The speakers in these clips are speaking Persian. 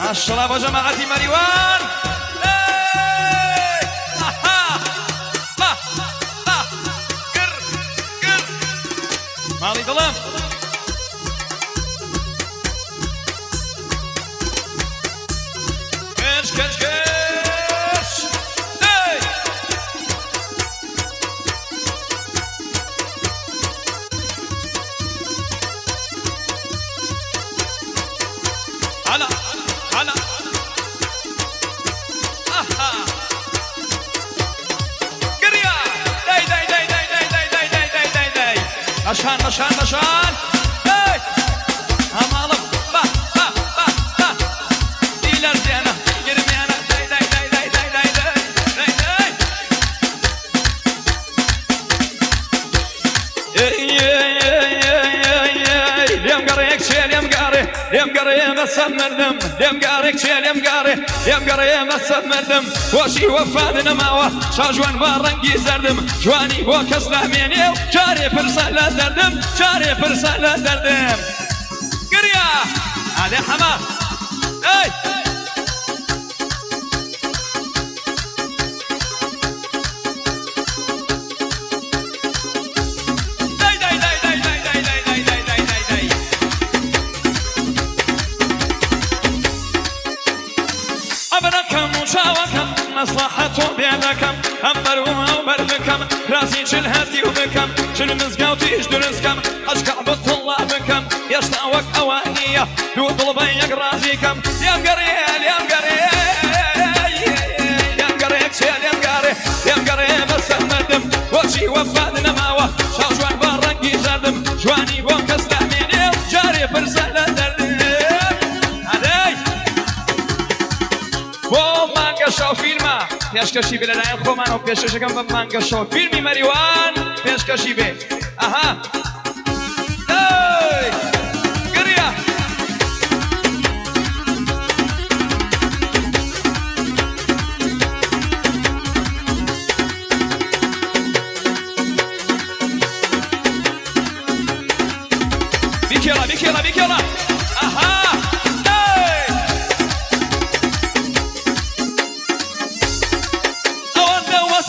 الشراب وجماعة مريوان مالي ظلام كش كش كش هلا هلا قرية داي داي داي داي داي داي داي داي داي داي داي نشان نشان نشان داي همالم با با با با ديلر زينة يرمي أنا داي داي داي داي داي داي داي داي داي اليوم قريك شيء اليوم قاري اليوم قاري بس مردم اليوم قاريك شيء اليوم قاري اليوم قاري بس مردم وشي وفادنا معه شاجوان بارنقي زردم جواني وكس لحميني جاري فرسالة دردم جاري فرسالة دردم قرية هذا حما اي أبنكم وشاوكم مصلحة بيدكم أمروها وبربكم راسي شلهاتي وبكم شل مزقاوتي جدرسكم أشكع بالطلع بكم يشتاوك أوانية دو طلبيك راسيكم يا مقريل يا مقريل يا مقريك شيل يا مقري يا مقري بس مردم وشي وفادنا معه شاجوان بارنقي زردم جواني بوكس لحميني جاري فرسالة دردم بۆ مانگەشە و فیلمە پێشکەشی بێ لەلایەن خۆمان و پێشکەشەکەم بە مانگەشە و فیلمی مەریوان پێشکەشی بێ ئەها گریا بیکێڵە بیکێڵە بیکێڵە ئەها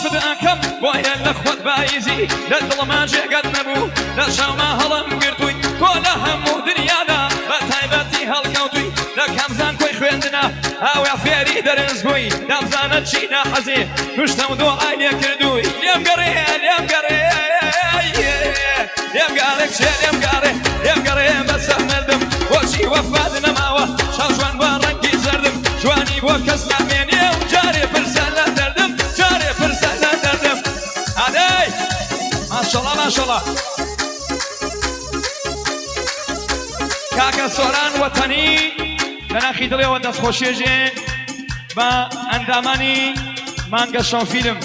صدقكم ويا الأخوة بايزي للدل ما جاقد نبو لشاو ما هلم قرتوي كولا همو دنيانا بتايبتي هالكوتوي لكم زان كوي خويندنا هاو عفيري درنز بوي نبزانا تشينا حزي نشتم دو عيني كردوي يم قري يم قري يم قارك شيل يم قاري يم قري بس مردم وشي وفادنا معه شاو جوان بارنكي زردم جواني بوكس لاميني وجاري فرسالة دردم جاري فرسالة دردم هادي ما شاء الله ما شاء الله كاكا سوران وطني لناخي دلي ودس خوشيجين با انداماني مانگەشە فیلم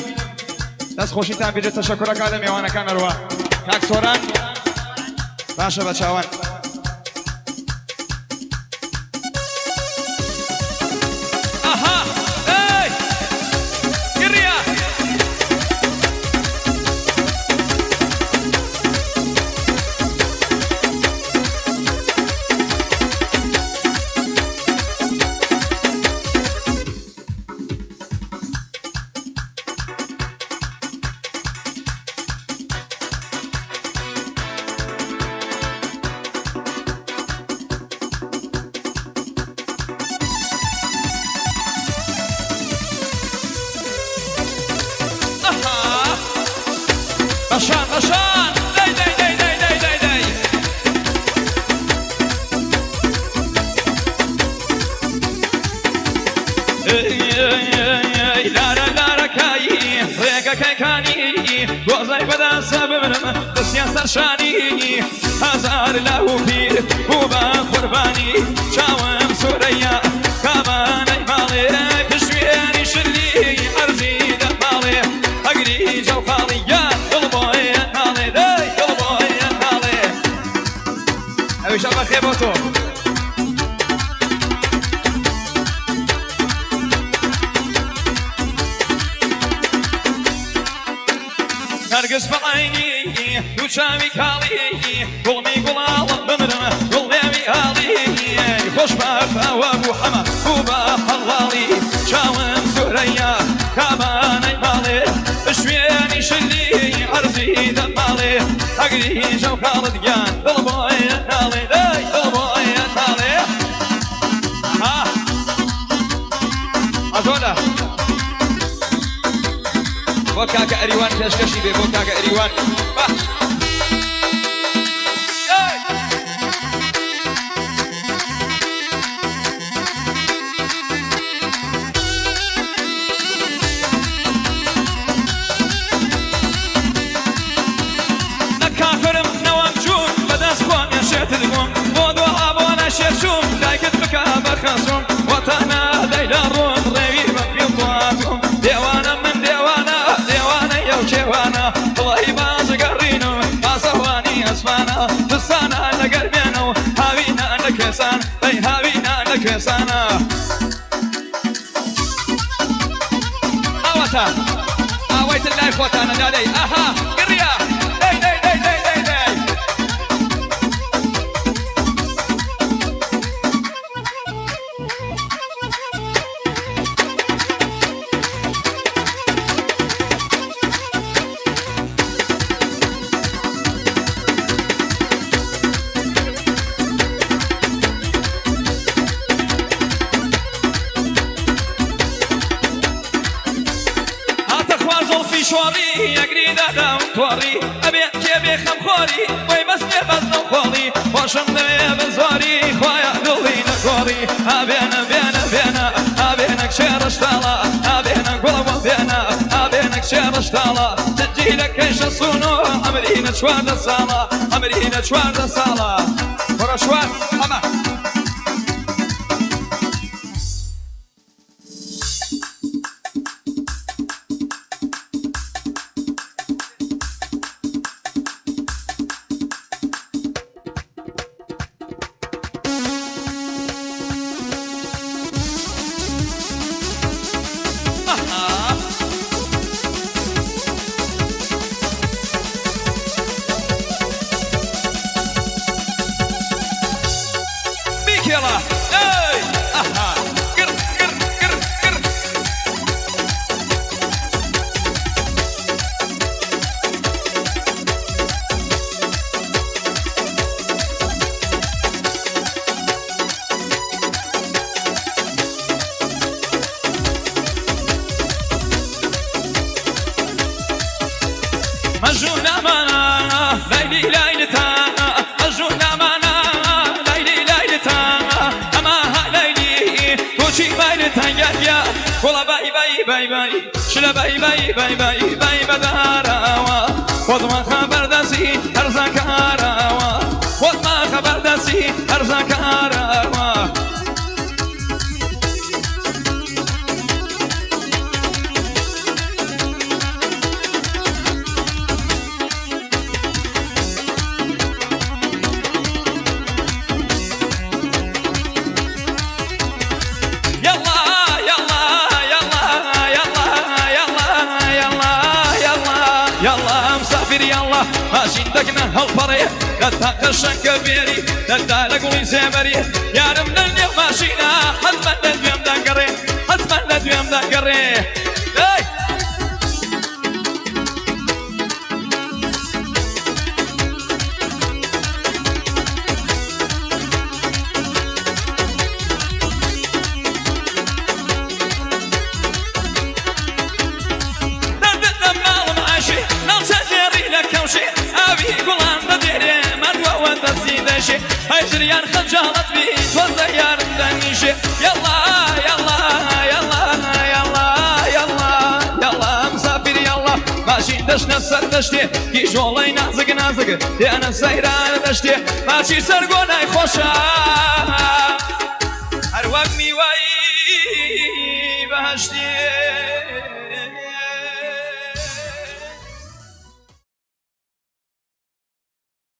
دەست خۆشیتان بێت تەشەکورەکە لە میوانەکانەوە کاک سۆران باشە بە چاوان نشان نشان داي داي داي داي داي داي داي لارا لارا كاي ريقا كاي كاني وزاي بدا سببنا بسياسة شاني هزار له بير وبا قرباني شاوم سوريا كاباني مالي بشويني شلي عرزي دمالي أقري جو خالي شباب خيبوتو نرقص بعيني وشامي كالي قلمي قلال بمرمه قلبي هالي خوش بافا وابو حما هەبی ژەو خاڵدگیان دڵ بۆیە ناڵێ دای دڵ بۆیە ناڵێ ئەزۆلە بۆ کاکە ئەریوان پێشکەشی بێ بۆ کاکە ئەریوان نەکافرم نەوەم چوون بەدەست خۆم یەشێتت بووم بۆ دوعا بۆ نەشێشوم دایکت بکە بەرخەسوم وەتانە دەیدا ڕوون ڕێوی بە پێم تواتوم دێوانە من دێوانە دێوانە یەو کێوانە بڵی بازگەڕینم باسەوانی ئەسمانە دستانە لەگەر بێنە و هاوینە لە کێسان بەی هاوینە لە کێسانە ئەوەتە ئاوەیتر لای خۆتانە دادەی ئەها گڕیا دەی دەی دەی دەی دەی دەی شواري يقري دادا وطواري أبي كيبي خمخوري وي بس لي بس نوخولي واشم دمي بزواري خوايا دولي نكوري أبينا بينا بينا أبينك شير اشتالا أبينك قلب بينا أبينك شير اشتالا تجيلك ايش الصونو أمرينا شوار الصالة أمرينا شوار الصالة ورا شوار أما يلا اي اها قر قر قر قر مجنون امانه ليلي ليلتانا مجنون امانه تنجيا والله باي باي باي باي شلا باي باي باي باي باي بداروا وضما خبر دسي ارزاك هاروا وضما خبر دسي ارزاك هاروا يلا مسافر يلا ماشي دقنا هالبري نتاقش كبيري ندالك ولي زمري يا رب نلي ماشينا حتما ندويم دقري حتما ندويم دقري هجريان خجالت بي توزع يا رمدانيشي يلا يلا يلا يلا يلا يلا مسافر يلا ماشي دشنا سر دشتي يجولي نازق نازق انا سيران دشتي ماشي سرقوناي خوشا هر وقت ميوان